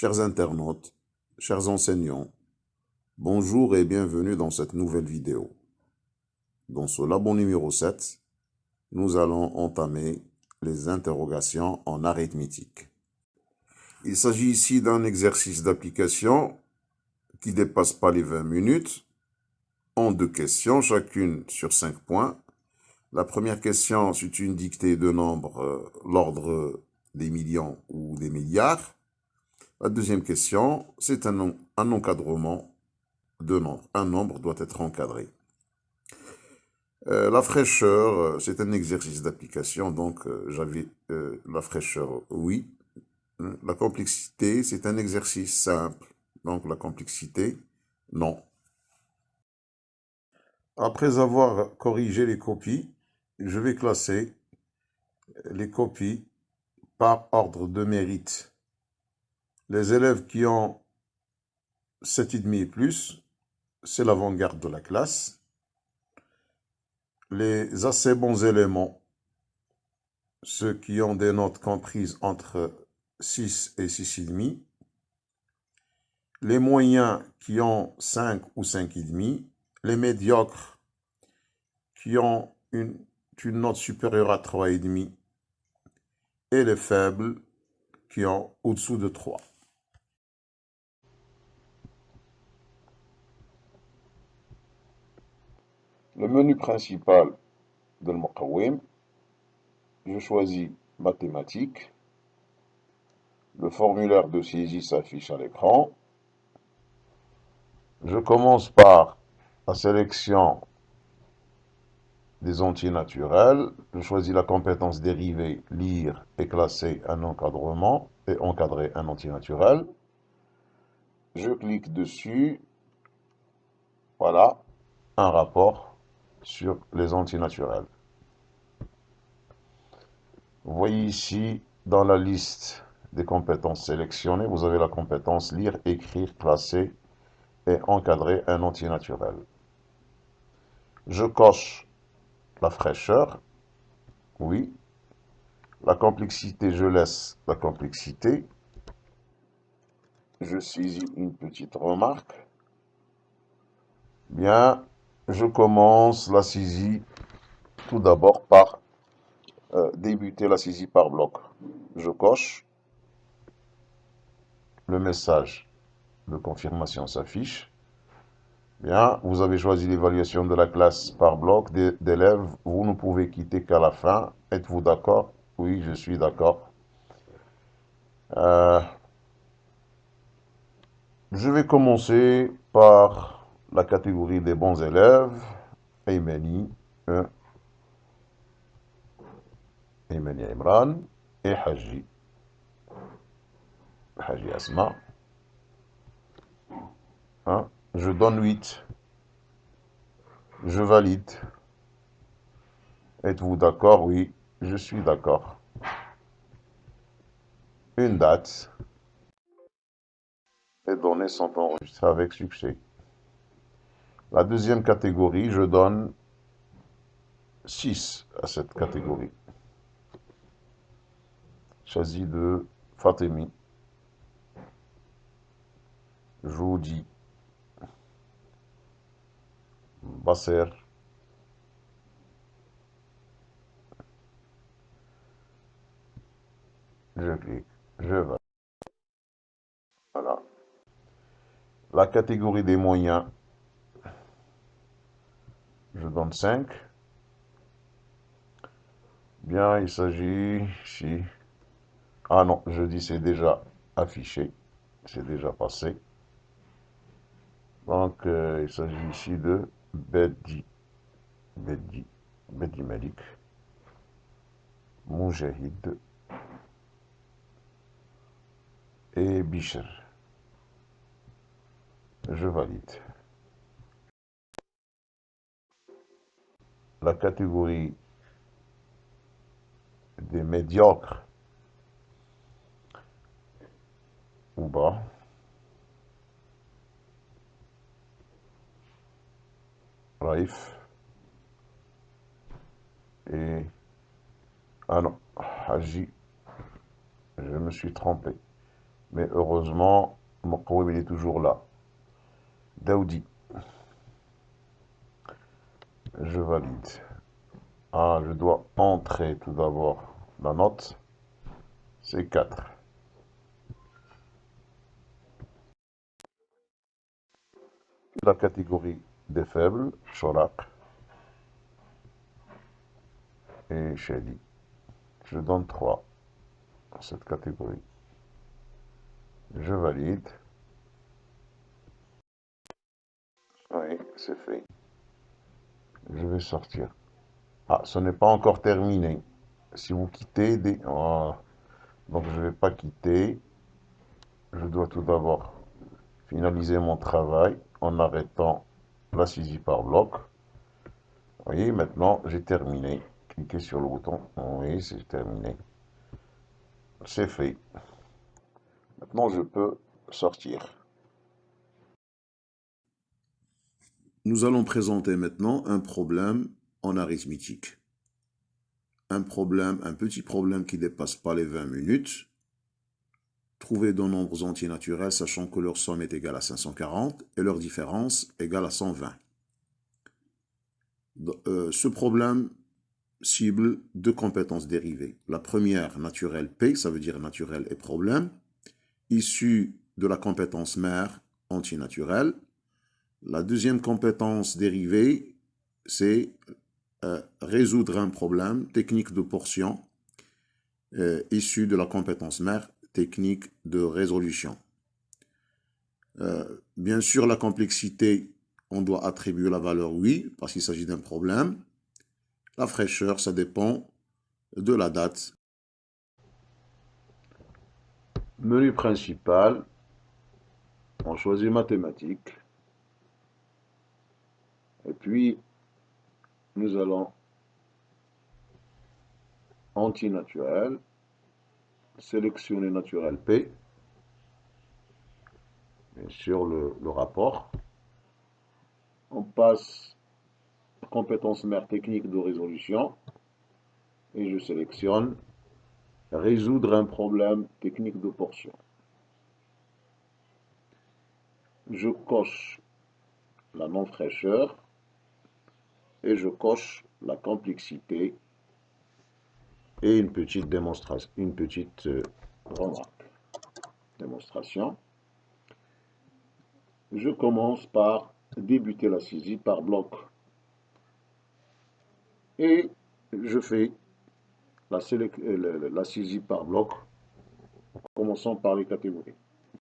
Chers internautes, chers enseignants, bonjour et bienvenue dans cette nouvelle vidéo. Dans ce labo numéro 7, nous allons entamer les interrogations en arithmétique. Il s'agit ici d'un exercice d'application qui ne dépasse pas les 20 minutes, en 2 questions, chacune sur 5 points. La première question, c'est une dictée de nombres, l'ordre des millions ou des milliards. La deuxième question, c'est un encadrement de nombres. Un nombre doit être encadré. La fraîcheur, c'est un exercice d'application, donc j'avais la fraîcheur, oui. La complexité, c'est un exercice simple, donc la complexité, non. Après avoir corrigé les copies, je vais classer les copies par ordre de mérite. Les élèves qui ont 7,5 et plus, c'est l'avant-garde de la classe. Les assez bons éléments, ceux qui ont des notes comprises entre 6 et 6,5. Les moyens qui ont 5 ou 5,5. Les médiocres qui ont une note supérieure à 3,5. Et les faibles qui ont au-dessous de 3. Le menu principal de l'Muqawwim, je choisis mathématiques. Le formulaire de saisie s'affiche à l'écran. Je commence par la sélection des entiers naturels. Je choisis la compétence dérivée, lire et classer un encadrement et encadrer un entier naturel. Je clique dessus. Voilà, un rapport sur les entiers naturels. Vous voyez ici, dans la liste des compétences sélectionnées, vous avez la compétence lire, écrire, classer et encadrer un entier naturel. Je coche la fraîcheur, oui. La complexité, je laisse la complexité. Je saisis une petite remarque. Bien, je commence la saisie tout d'abord par débuter la saisie par bloc. Je coche. Le message de confirmation s'affiche. Bien, vous avez choisi l'évaluation de la classe par bloc d'élèves. Vous ne pouvez quitter qu'à la fin. Êtes-vous d'accord? Oui, je suis d'accord. Je vais commencer par la catégorie des bons élèves. Aymani 1, Aymani Imran et Haji Asma. Hein? Je donne 8. Je valide. Êtes-vous d'accord? Oui, je suis d'accord. Une date. Les données sont enregistrées avec succès. La deuxième catégorie, je donne 6 à cette catégorie. Choisis de Fatemi. Joudi. Basser. Je clique. Je vais. Voilà. La catégorie des moyens, je donne 5. Bien, il s'agit ici. Ah non, je dis c'est déjà affiché. C'est déjà passé. Donc, il s'agit ici de Bedi Malik, Moujahid et Bishr. Je valide. La catégorie des médiocres ou bas. Raif et... Ah non, Haji, je me suis trompé. Mais heureusement, Moqawim il est toujours là. Daoudi, je valide. Ah, je dois entrer tout d'abord la note. C'est 4. La catégorie des faibles, Cholak et Shadi. Je donne 3 à cette catégorie. Je valide. Oui, c'est fait. Je vais sortir. Ah, ce n'est pas encore terminé. Si vous quittez des... Oh, donc je ne vais pas quitter. Je dois tout d'abord finaliser mon travail en arrêtant la saisie par bloc. Vous voyez, maintenant j'ai terminé. Cliquez sur le bouton. Oui, c'est terminé. C'est fait. Maintenant je peux sortir. Nous allons présenter maintenant un problème en arithmétique. Un petit problème qui ne dépasse pas les 20 minutes. Trouver deux nombres entiers naturels sachant que leur somme est égale à 540 et leur différence égale à 120. Ce problème cible deux compétences dérivées. La première, naturelle P, ça veut dire naturel et problème, issue de la compétence mère antinaturelle. La deuxième compétence dérivée, c'est résoudre un problème, technique de portion, issue de la compétence mère, technique de résolution. Bien sûr, la complexité, on doit attribuer la valeur oui, parce qu'il s'agit d'un problème. La fraîcheur, ça dépend de la date. Menu principal, on choisit mathématiques. Et puis, nous allons antinaturel, sélectionner naturel P, bien sûr le rapport. On passe compétence mère technique de résolution et je sélectionne résoudre un problème technique de portion. Je coche la non-fraîcheur et je coche la complexité et une petite démonstration, une petite remarque. Démonstration. Je commence par débuter la saisie par bloc et je fais la saisie par bloc, commençant par les catégories.